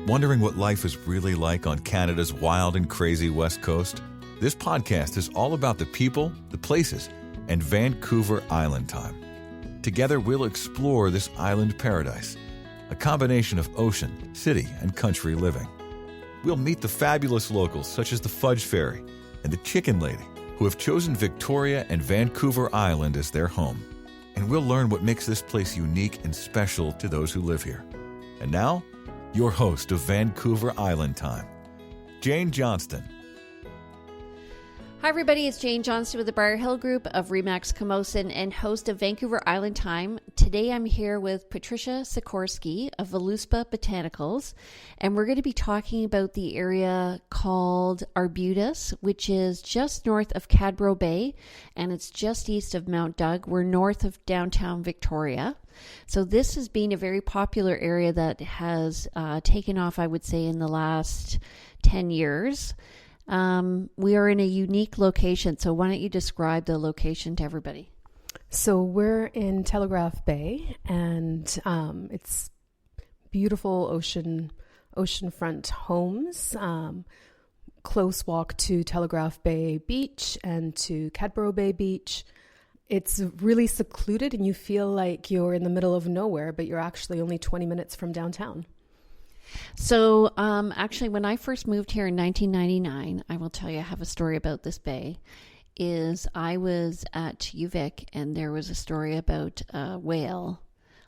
Wondering what life is really like on Canada's wild and crazy West Coast? This podcast is all about the people, the places, and Vancouver Island time. Together, we'll explore this island paradise, a combination of ocean, city, and country living. We'll meet the fabulous locals such as the Fudge Fairy and the Chicken Lady, who have chosen Victoria and Vancouver Island as their home. And we'll learn what makes this place unique and special to those who live here. And now, your host of Vancouver Island Time, Jane Johnston. Hi everybody, it's Jane Johnston with the Briar Hill Group of Remax Camosun and host of Vancouver Island Time. Today I'm here with Patrycja Sikorski of Voluspa Botanicals, and we're going to be talking about the area called Arbutus, which is just north of Cadbro Bay, and it's just east of Mount Doug. We're north of downtown Victoria. So this has been a very popular area that has taken off, I would say, in the last 10 years. We are in a unique location, so why don't you describe the location to everybody? So we're in Telegraph Bay, and it's beautiful oceanfront homes, close walk to Telegraph Bay Beach and to Cadbro Bay Beach. It's really secluded and you feel like you're in the middle of nowhere, but you're actually only 20 minutes from downtown. So actually, when I first moved here in 1999, I will tell you, I have a story about this bay, is I was at UVic and there was a story about a whale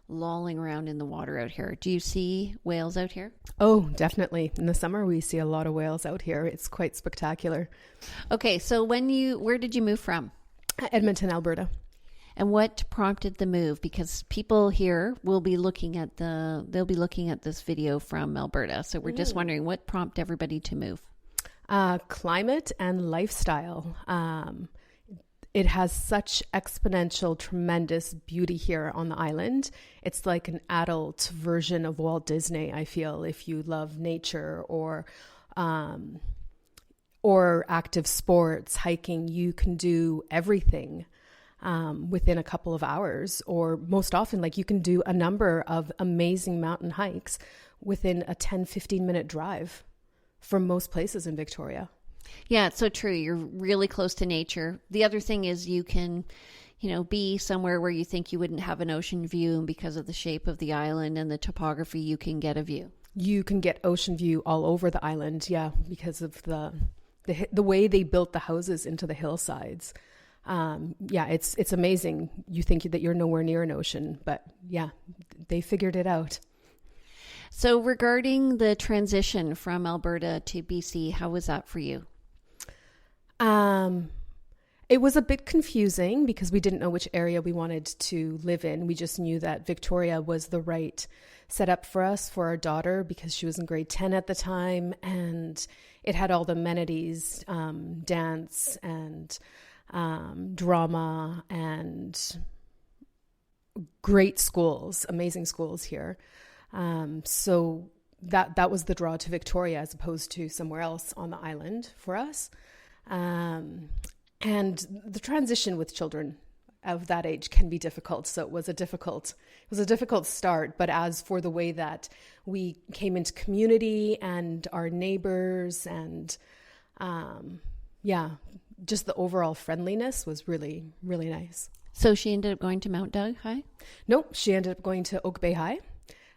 lolling around in the water out here. Do you see whales out here? Oh, definitely. In the summer, we see a lot of whales out here. It's quite spectacular. Okay, so where did you move from? Edmonton, Alberta. And what prompted the move? Because people here will be looking at this video from Alberta. So we're just wondering what prompted everybody to move. Climate and lifestyle. It has such exponential, tremendous beauty here on the island. It's like an adult version of Walt Disney, I feel, if you love nature or active sports, hiking. You can do everything within a couple of hours, or most often, like, you can do a number of amazing mountain hikes within a 10-15 minute drive from most places in Victoria. Yeah, it's so true. You're really close to nature. The other thing is you can, be somewhere where you think you wouldn't have an ocean view, and because of the shape of the island and the topography, you can get a view. You can get ocean view all over the island, yeah, because of the way they built the houses into the hillsides. It's amazing. You think that you're nowhere near an ocean, but yeah, they figured it out. So regarding the transition from Alberta to BC, how was that for you? It was a bit confusing because we didn't know which area we wanted to live in. We just knew that Victoria was the right setup for us, for our daughter, because she was in grade 10 at the time, and it had all the amenities, dance and drama and great schools, amazing schools here. So that was the draw to Victoria as opposed to somewhere else on the island for us. And the transition with children of that age can be difficult. So it was a difficult start. But as for the way that we came into community and our neighbors and, just the overall friendliness was really, really nice. So she ended up going to Mount Doug High? Nope, she ended up going to Oak Bay High.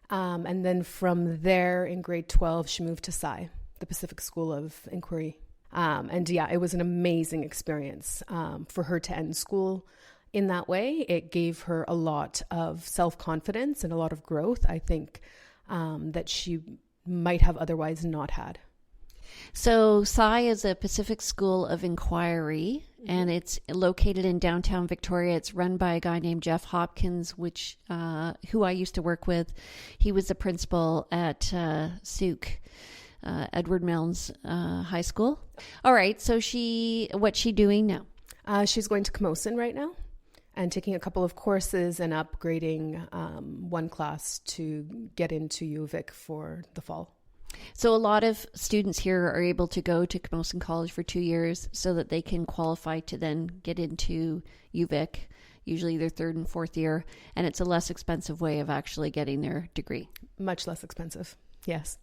And then from there in grade 12, she moved to SCI, the Pacific School of Inquiry. It was an amazing experience for her to end school in that way. It gave her a lot of self-confidence and a lot of growth, I think, that she might have otherwise not had. So SCI is a Pacific School of Inquiry, and it's located in downtown Victoria. It's run by a guy named Jeff Hopkins, who I used to work with. He was the principal at Souk, Edward Milnes High School. All right, so what's she doing now? She's going to Camosun right now and taking a couple of courses and upgrading one class to get into UVic for the fall. So a lot of students here are able to go to Camosun College for 2 years so that they can qualify to then get into UVic, usually their third and fourth year, and it's a less expensive way of actually getting their degree. Much less expensive, yes.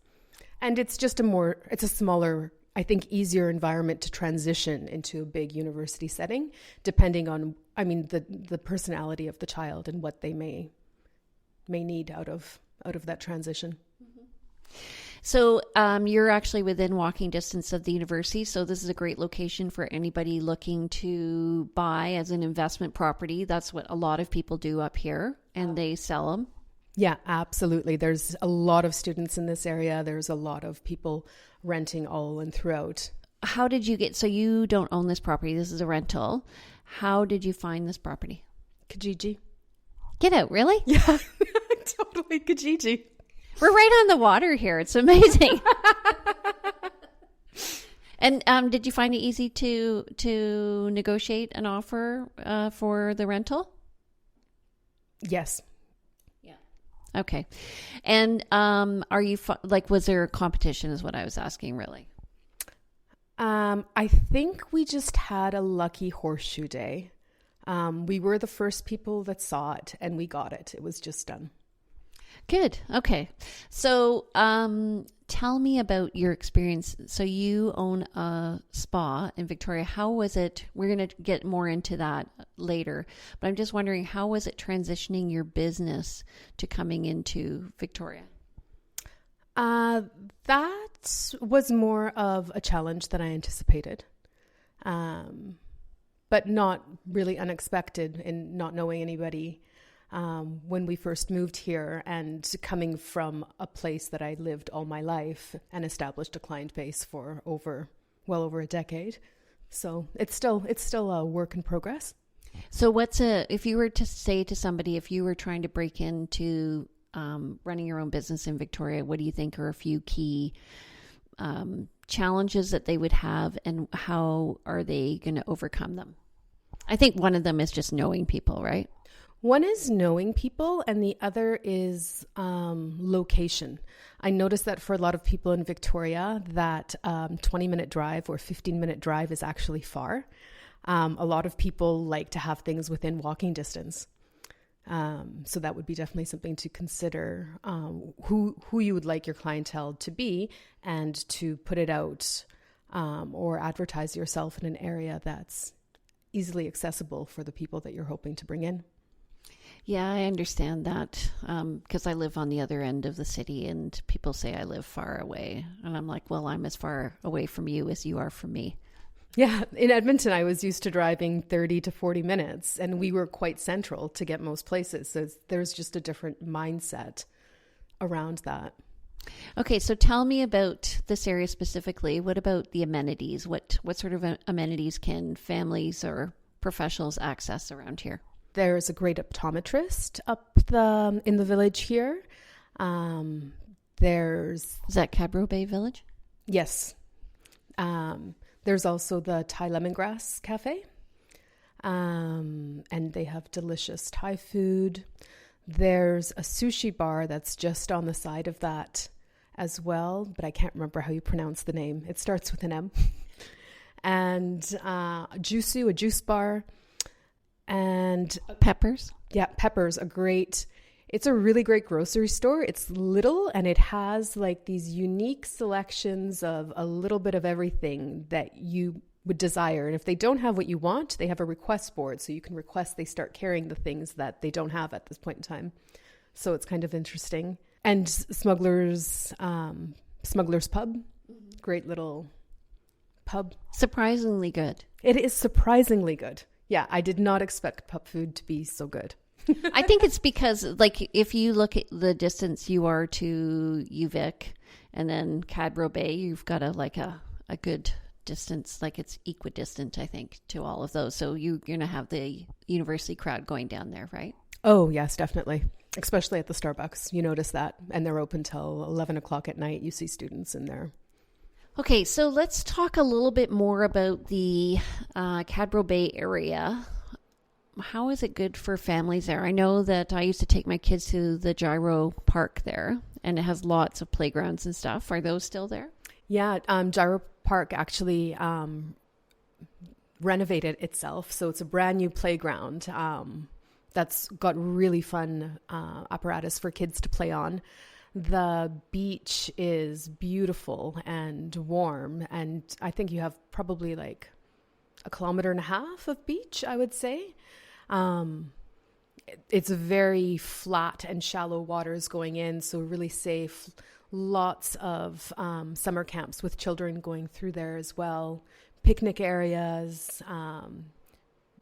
And it's just it's a smaller, I think, easier environment to transition into a big university setting, depending on, the personality of the child and what they may need out of that transition. So you're actually within walking distance of the university. So this is a great location for anybody looking to buy as an investment property. That's what a lot of people do up here, and they sell them. Yeah, absolutely. There's a lot of students in this area. There's a lot of people renting all and throughout. How did you so you don't own this property. This is a rental. How did you find this property? Kijiji. Get out, really? Yeah, totally Kijiji. We're right on the water here. It's amazing. And did you find it easy to negotiate an offer for the rental? Yes. Yeah. Okay. And are you was there a competition? Is what I was asking, really. I think we just had a lucky horseshoe day. We were the first people that saw it, and we got it. It was just done. Good. Okay. So tell me about your experience. So you own a spa in Victoria. How was it? We're going to get more into that later. But I'm just wondering, how was it transitioning your business to coming into Victoria? That was more of a challenge than I anticipated. But not really unexpected in not knowing anybody. When we first moved here and coming from a place that I lived all my life and established a client base for well over a decade. So it's still a work in progress. So if you were to say to somebody, if you were trying to break into running your own business in Victoria, what do you think are a few key challenges that they would have, and how are they going to overcome them? I think one of them is just knowing people, right? One is knowing people, and the other is location. I noticed that for a lot of people in Victoria, that 20-minute drive or 15-minute drive is actually far. A lot of people like to have things within walking distance. So that would be definitely something to consider, who you would like your clientele to be, and to put it out or advertise yourself in an area that's easily accessible for the people that you're hoping to bring in. Yeah, I understand that because I live on the other end of the city, and people say I live far away. And I'm like, well, I'm as far away from you as you are from me. Yeah, in Edmonton, I was used to driving 30 to 40 minutes, and we were quite central to get most places. So there's just a different mindset around that. Okay, so tell me about this area specifically. What about the amenities? What sort of amenities can families or professionals access around here? There's a great optometrist in the village here. Is that Cadbro Bay Village? Yes. There's also the Thai Lemongrass Cafe. And they have delicious Thai food. There's a sushi bar that's just on the side of that as well, but I can't remember how you pronounce the name. It starts with an M. And Jusu, a juice bar. And Peppers. Yeah, Peppers, it's a really great grocery store. It's little, and it has like these unique selections of a little bit of everything that you would desire. And if they don't have what you want, they have a request board. So you can request they start carrying the things that they don't have at this point in time. So it's kind of interesting. And Smuggler's Pub, great little pub. Surprisingly good. It is surprisingly good. Yeah, I did not expect pub food to be so good. I think it's because, like, if you look at the distance you are to UVic and then Cadbro Bay, you've got a good distance, like it's equidistant, I think, to all of those. So you're going to have the university crowd going down there, right? Oh, yes, definitely. Especially at the Starbucks. You notice that. And they're open till 11 o'clock at night. You see students in there. Okay, so let's talk a little bit more about the Cadbro Bay area. How is it good for families there? I know that I used to take my kids to the Gyro Park there, and it has lots of playgrounds and stuff. Are those still there? Yeah, Gyro Park actually renovated itself. So it's a brand new playground that's got really fun apparatus for kids to play on. The beach is beautiful and warm, and I think you have probably like 1.5 kilometers of beach, I would say. It's very flat and shallow waters going in, so really safe. Lots of summer camps with children going through there as well. Picnic areas,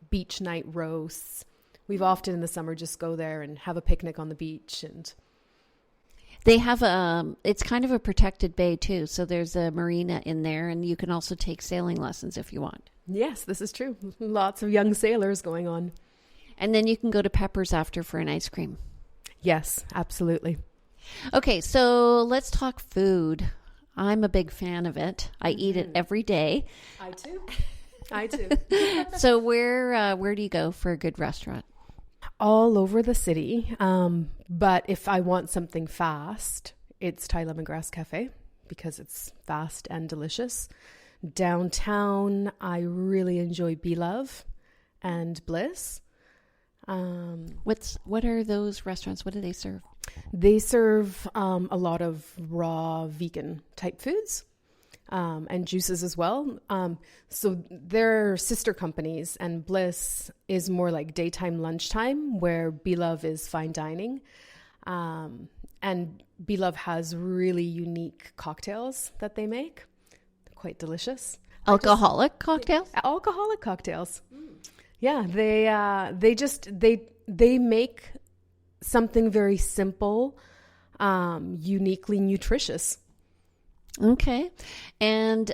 beach night roasts. We've often in the summer just go there and have a picnic on the beach. And they have it's kind of a protected bay too. So there's a marina in there, and you can also take sailing lessons if you want. Yes, this is true. Lots of young sailors going on. And then you can go to Pepper's after for an ice cream. Yes, absolutely. Okay, so let's talk food. I'm a big fan of it. I eat it every day. I too. I too. So where do you go for a good restaurant? All over the city. But if I want something fast, it's Thai Lemongrass Cafe because it's fast and delicious. Downtown, I really enjoy Be Love and Bliss. What are those restaurants? What do they serve? They serve a lot of raw vegan type foods and juices as well. So they're sister companies, and Bliss is more like daytime, lunchtime, where Be Love is fine dining. And Be Love has really unique cocktails that they make. They're quite delicious. Alcoholic cocktails? Alcoholic cocktails. Yeah, they make something very simple, uniquely nutritious. Okay. And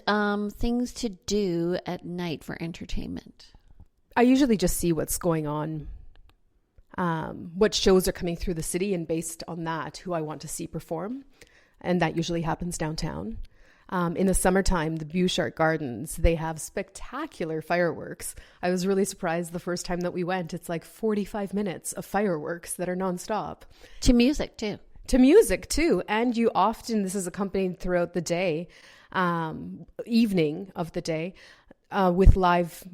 things to do at night for entertainment. I usually just see what's going on, what shows are coming through the city, and based on that, who I want to see perform. And that usually happens downtown. In the summertime, the Bouchard Gardens, they have spectacular fireworks. I was really surprised the first time that we went. It's like 45 minutes of fireworks that are nonstop. To music, too. To music, too. And you often, this is accompanied throughout the day, evening of the day, with live,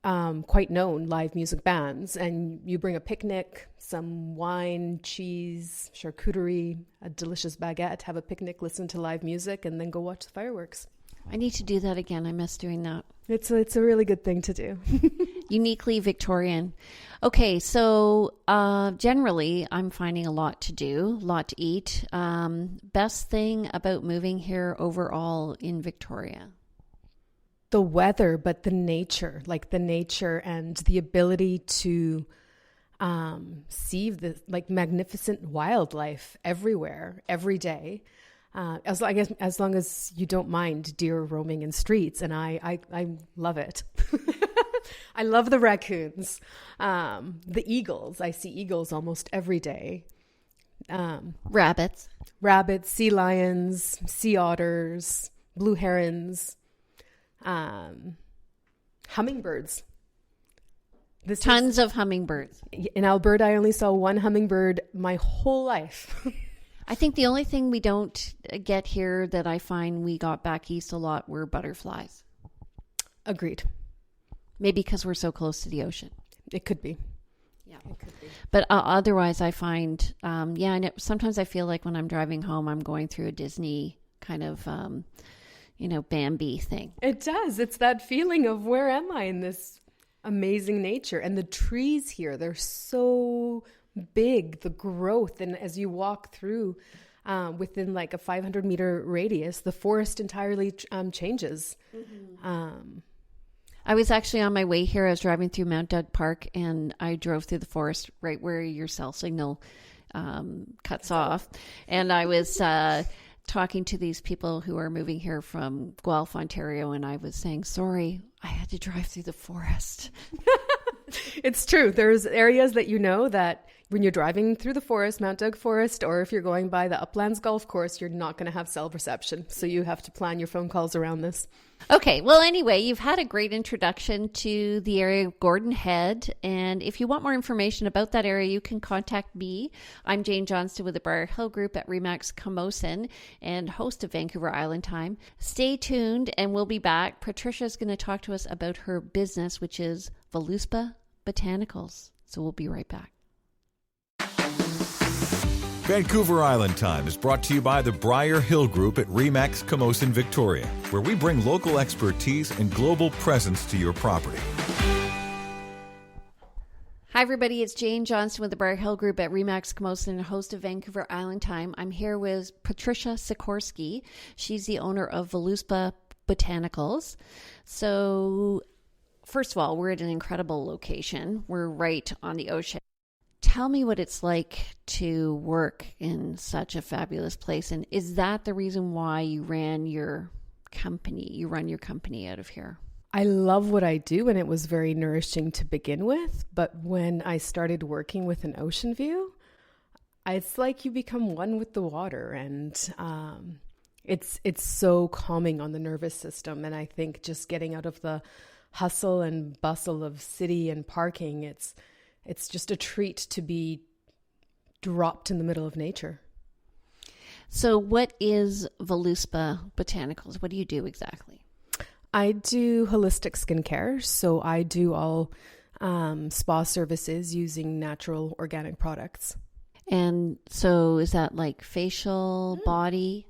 quite known live music bands. And you bring a picnic, some wine, cheese, charcuterie, a delicious baguette, have a picnic, listen to live music, and then go watch the fireworks. I need to do that again. I miss doing that. It's a really good thing to do. Uniquely Victorian. Okay, so generally I'm finding a lot to do, a lot to eat. Best thing about moving here overall in Victoria? The weather, but the nature and the ability to see the magnificent wildlife everywhere, every day. As long as you don't mind deer roaming in streets, and I love it. I love the raccoons, the eagles. I see eagles almost every day. Rabbits, sea lions, sea otters, blue herons, hummingbirds. Tons of hummingbirds. In Alberta, I only saw one hummingbird my whole life. I think the only thing we don't get here that I find we got back east a lot were butterflies. Agreed. Maybe because we're so close to the ocean. It could be. Yeah, it could be. But otherwise, I find, sometimes I feel like when I'm driving home, I'm going through a Disney kind of, Bambi thing. It does. It's that feeling of where am I in this amazing nature? And the trees here, they're so big, the growth. And as you walk through within like a 500-meter radius, the forest entirely changes. Mm-hmm. I was actually on my way here. I was driving through Mount Doug Park, and I drove through the forest right where your cell signal cuts off. And I was talking to these people who are moving here from Guelph, Ontario, and I was saying, sorry, I had to drive through the forest. It's true. There's areas that that when you're driving through the forest, Mount Doug Forest, or if you're going by the Uplands Golf Course, you're not going to have cell reception. So you have to plan your phone calls around this. Okay. Well, anyway, you've had a great introduction to the area of Gordon Head. And if you want more information about that area, you can contact me. I'm Jane Johnston with the Briar Hill Group at Remax Camosun and host of Vancouver Island Time. Stay tuned and we'll be back. Patricia's going to talk to us about her business, which is Voluspa Botanicals. So we'll be right back. Vancouver Island Time is brought to you by the Briar Hill Group at Remax Camosun, Victoria, where we bring local expertise and global presence to your property. Hi, everybody. It's Jane Johnston with the Briar Hill Group at Remax Camosun, host of Vancouver Island Time. I'm here with Patrycja Sikorski. She's the owner of Voluspa Botanicals. So, first of all, we're at an incredible location. We're right on the ocean. Tell me what it's like to work in such a fabulous place. And is that the reason why you ran your company? You run your company out of here? I love what I do, and it was very nourishing to begin with. But when I started working with an ocean view, it's like you become one with the water, and it's so calming on the nervous system. And I think just getting out of the hustle and bustle of city and parking, it's just a treat to be dropped in the middle of nature. So what is Voluspa Botanicals? What do you do exactly? I do holistic skincare. So I do all spa services using natural organic products. And so is that like facial, body?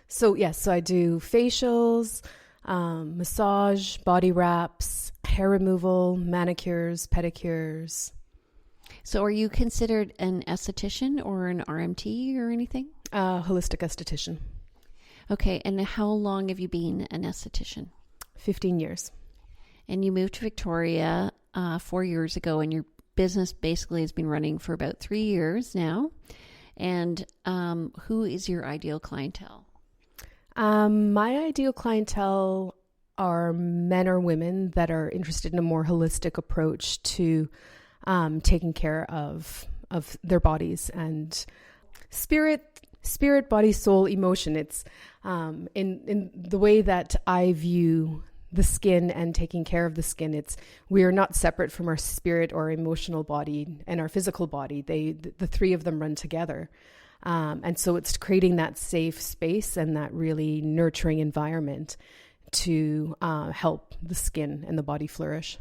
So yes, so I do facials, massage, body wraps, hair removal, manicures, pedicures. So are you considered an esthetician or an RMT or anything? Holistic Aesthetician. Okay, and how long have you been an esthetician? 15 years. And you moved to Victoria 4 years ago, and your business basically has been running for about 3 years now. And who is your ideal clientele? My ideal clientele are men or women that are interested in a more holistic approach to taking care of their bodies and spirit, body, soul, emotion. It's in the way that I view the skin and taking care of the skin. We are not separate from our spirit or emotional body and our physical body. The three of them run together. And so it's creating that safe space and that really nurturing environment to help the skin and the body flourish.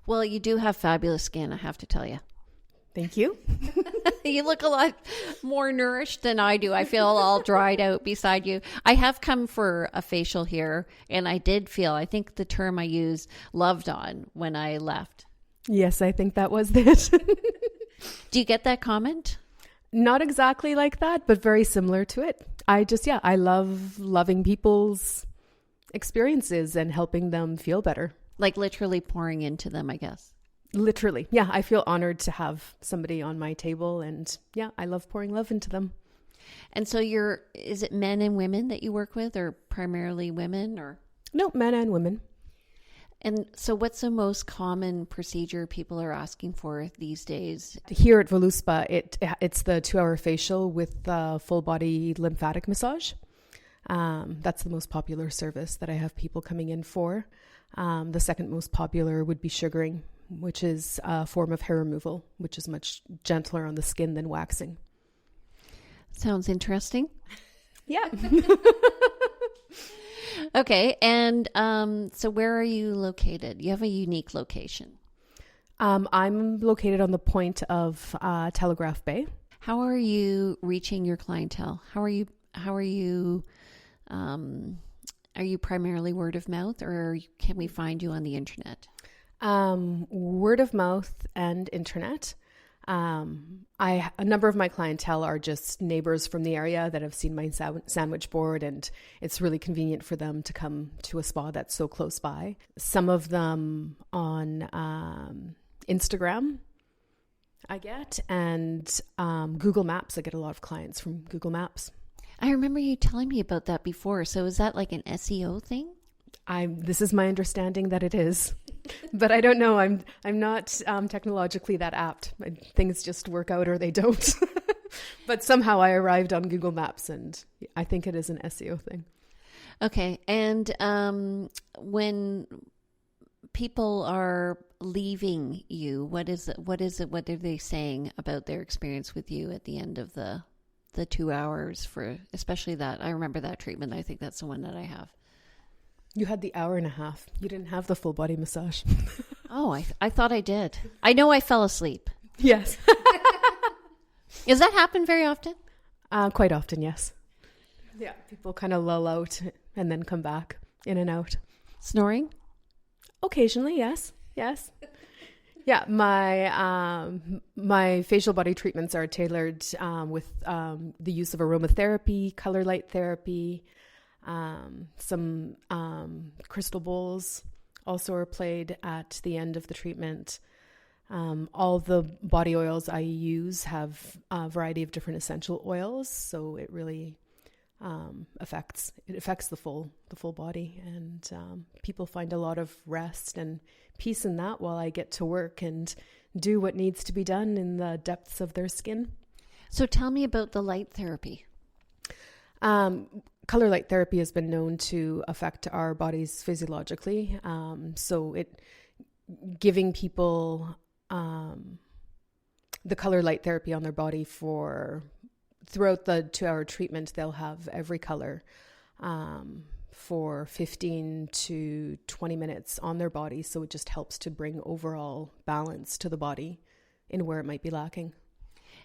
Well, you do have fabulous skin, I have to tell you. Thank you. You look a lot more nourished than I do. I feel all dried out beside you. I have come for a facial here, and I did feel, I think the term I used, loved on when I left. Yes, I think that was it. Do you get that comment? Not exactly like that, but very similar to it. I love loving people's experiences and helping them feel better. Like literally pouring into them, I guess. Literally. Yeah, I feel honored to have somebody on my table, and yeah, I love pouring love into them. And so is it men and women that you work with, or primarily women, or? No, men and women. And so what's the most common procedure people are asking for these days? Here at Voluspa, it's the 2-hour facial with full body lymphatic massage. That's the most popular service that I have people coming in for. The second most popular would be sugaring, which is a form of hair removal, which is much gentler on the skin than waxing. Sounds interesting. Yeah. Okay. And so where are you located? You have a unique location. I'm located on the point of Telegraph Bay. How are you reaching your clientele? Are you primarily word of mouth, or can we find you on the internet? Word of mouth and internet. A number of my clientele are just neighbors from the area that have seen my sandwich board, and it's really convenient for them to come to a spa that's so close by. Some of them on Instagram I get, and Google Maps. I get a lot of clients from Google Maps. I remember you telling me about that before. So is that like an SEO thing? This is my understanding that it is, but I don't know. I'm not technologically that apt. Things just work out or they don't. But somehow I arrived on Google Maps, and I think it is an SEO thing. Okay. And when people are leaving you, what are they saying about their experience with you at the end of the 2 hours, for especially that? I remember that treatment. I think that's the one that I have. You had the hour and a half. You didn't have the full body massage. Oh, I thought I did. I know I fell asleep. Yes. Does that happen very often? Quite often, yes. Yeah, people kind of lull out and then come back in and out. Snoring? Occasionally, yes. Yeah, my facial body treatments are tailored with the use of aromatherapy, color light therapy, some crystal bowls also are played at the end of the treatment. All the body oils I use have a variety of different essential oils, so it really affects the full body, and people find a lot of rest and peace in that while I get to work and do what needs to be done in the depths of their skin. So tell me about the light therapy. Color light therapy has been known to affect our bodies physiologically. So it giving people the color light therapy on their body throughout the 2-hour treatment, they'll have every color for 15 to 20 minutes on their body. So it just helps to bring overall balance to the body in where it might be lacking.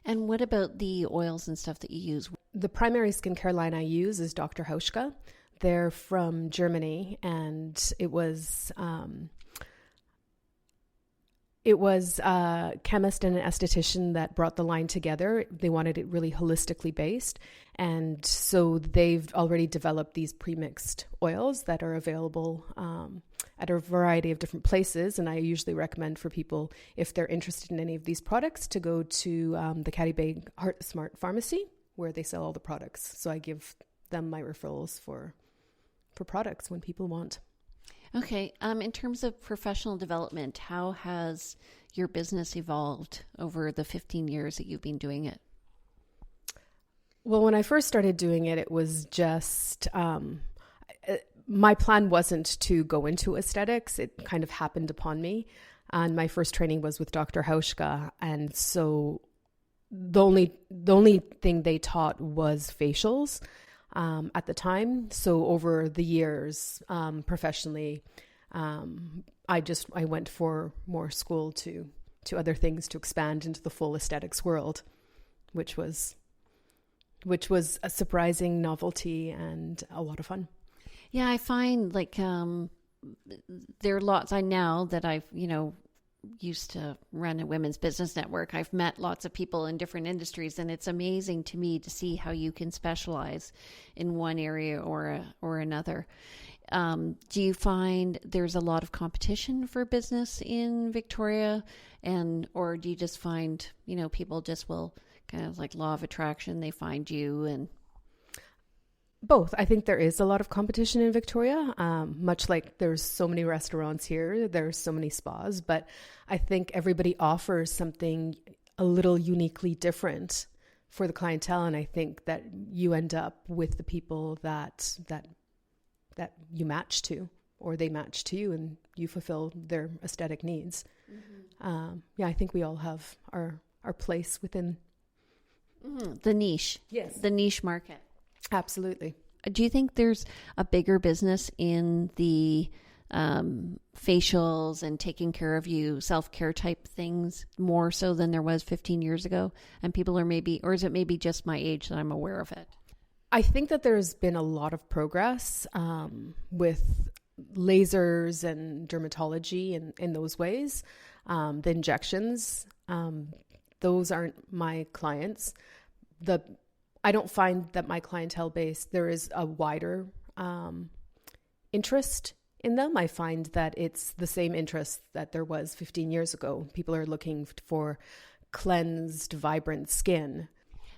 And what about the oils and stuff that you use? The primary skincare line I use is Dr. Hauschka. They're from Germany, and it was a chemist and an esthetician that brought the line together. They wanted it really holistically based. And so they've already developed these pre-mixed oils that are available at a variety of different places. And I usually recommend for people, if they're interested in any of these products, to go to the Caddy Bay Heart Smart Pharmacy, where they sell all the products. So I give them my referrals for products when people want. Okay. In terms of professional development, how has your business evolved over the 15 years that you've been doing it? Well, when I first started doing it, it was just, my plan wasn't to go into aesthetics. It kind of happened upon me. And my first training was with Dr. Hauschka. And so the only thing they taught was facials at the time. So over the years, professionally, I went for more school to other things to expand into the full aesthetics world, which was a surprising novelty and a lot of fun. Yeah, I find like there are lots. I know that I've used to run a women's business network. I've met lots of people in different industries, and it's amazing to me to see how you can specialize in one area or another. Do you find there's a lot of competition for business in Victoria, or do you just find people just will kind of like law of attraction, they find you? And both. I think there is a lot of competition in Victoria, much like there's so many restaurants here, there's so many spas, but I think everybody offers something a little uniquely different for the clientele, and I think that you end up with the people that you match to, or they match to you, and you fulfill their aesthetic needs. Mm-hmm. I think we all have our place within the niche. Yes. The niche market. Absolutely. Do you think there's a bigger business in the facials and taking care of you, self-care type things, more so than there was 15 years ago? And people are or is it maybe just my age that I'm aware of it? I think that there's been a lot of progress with lasers and dermatology in those ways. The injections, those aren't my clients. I don't find that my clientele base, there is a wider interest in them. I find that it's the same interest that there was 15 years ago. People are looking for cleansed, vibrant skin.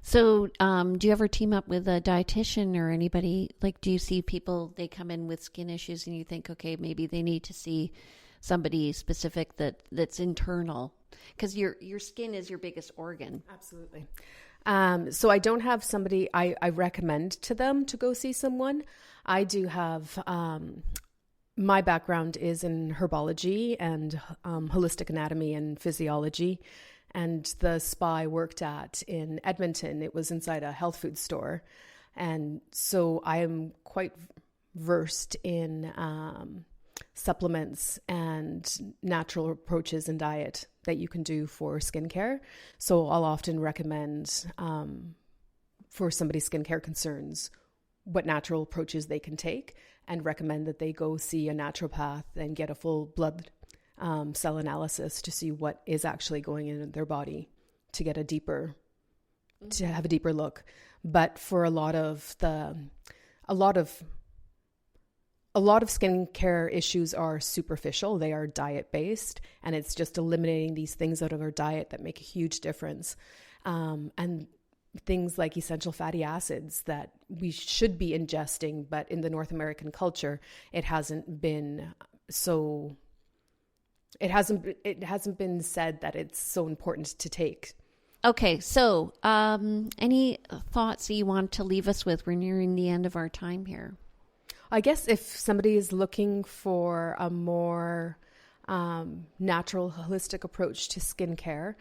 So do you ever team up with a dietitian or anybody? Like, do you see people, they come in with skin issues and you think, okay, maybe they need to see somebody specific that's internal? Because your skin is your biggest organ. Absolutely. So I don't have somebody I recommend to them to go see someone. I do have, my background is in herbology and holistic anatomy and physiology. And the spa I worked at in Edmonton, it was inside a health food store. And so I am quite versed in supplements and natural approaches in diet that you can do for skincare. So I'll often recommend for somebody's skincare concerns what natural approaches they can take, and recommend that they go see a naturopath and get a full blood cell analysis to see what is actually going in their body to get to have a deeper look. But for a lot of skincare issues are superficial. They are diet based, and it's just eliminating these things out of our diet that make a huge difference. And things like essential fatty acids that we should be ingesting, but in the North American culture, it hasn't been said that it's so important to take. Okay, so any thoughts that you want to leave us with? We're nearing the end of our time here. I guess if somebody is looking for a more natural, holistic approach to skincare,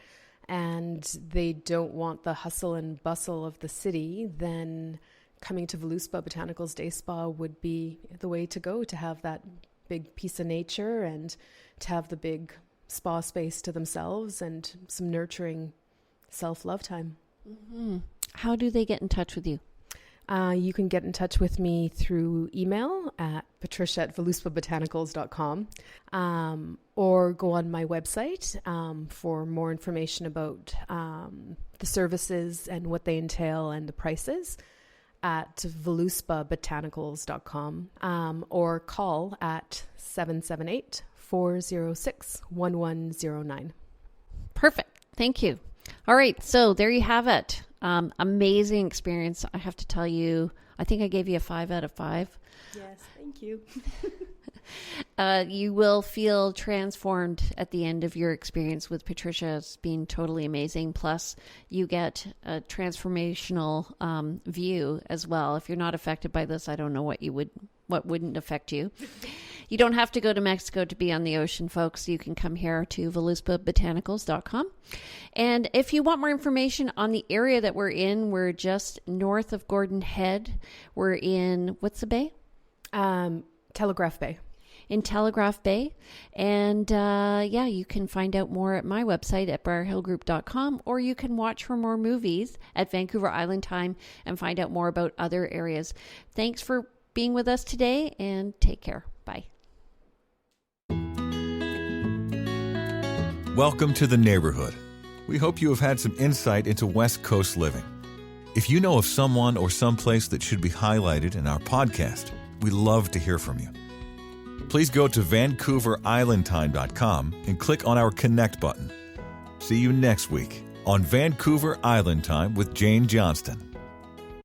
and they don't want the hustle and bustle of the city, then coming to Voluspa Botanicals Day Spa would be the way to go, to have that big piece of nature and to have the big spa space to themselves and some nurturing self-love time. Mm-hmm. How do they get in touch with you? You can get in touch with me through email at patricia@voluspabotanicals.com, or go on my website for more information about the services and what they entail and the prices at voluspabotanicals.com, or call at 778-406-1109. Perfect. Thank you. All right. So there you have it. Amazing experience. I have to tell you, I think I gave you a 5 out of 5. Yes, thank you. You will feel transformed at the end of your experience with Patrycia. It's been totally amazing. Plus, you get a transformational view as well. If you're not affected by this, I don't know what wouldn't affect you. You don't have to go to Mexico to be on the ocean, folks. You can come here to VoluspaBotanicals.com. And if you want more information on the area that we're in, we're just north of Gordon Head. We're in, what's the bay? Telegraph Bay. In Telegraph Bay. And you can find out more at my website at briarhillgroup.com, or you can watch for more movies at Vancouver Island Time and find out more about other areas. Thanks for being with us today, and take care. Bye. Welcome to the neighborhood. We hope you have had some insight into West Coast living. If you know of someone or someplace that should be highlighted in our podcast, we'd love to hear from you. Please go to VancouverIslandTime.com and click on our Connect button. See you next week on Vancouver Island Time with Jane Johnston.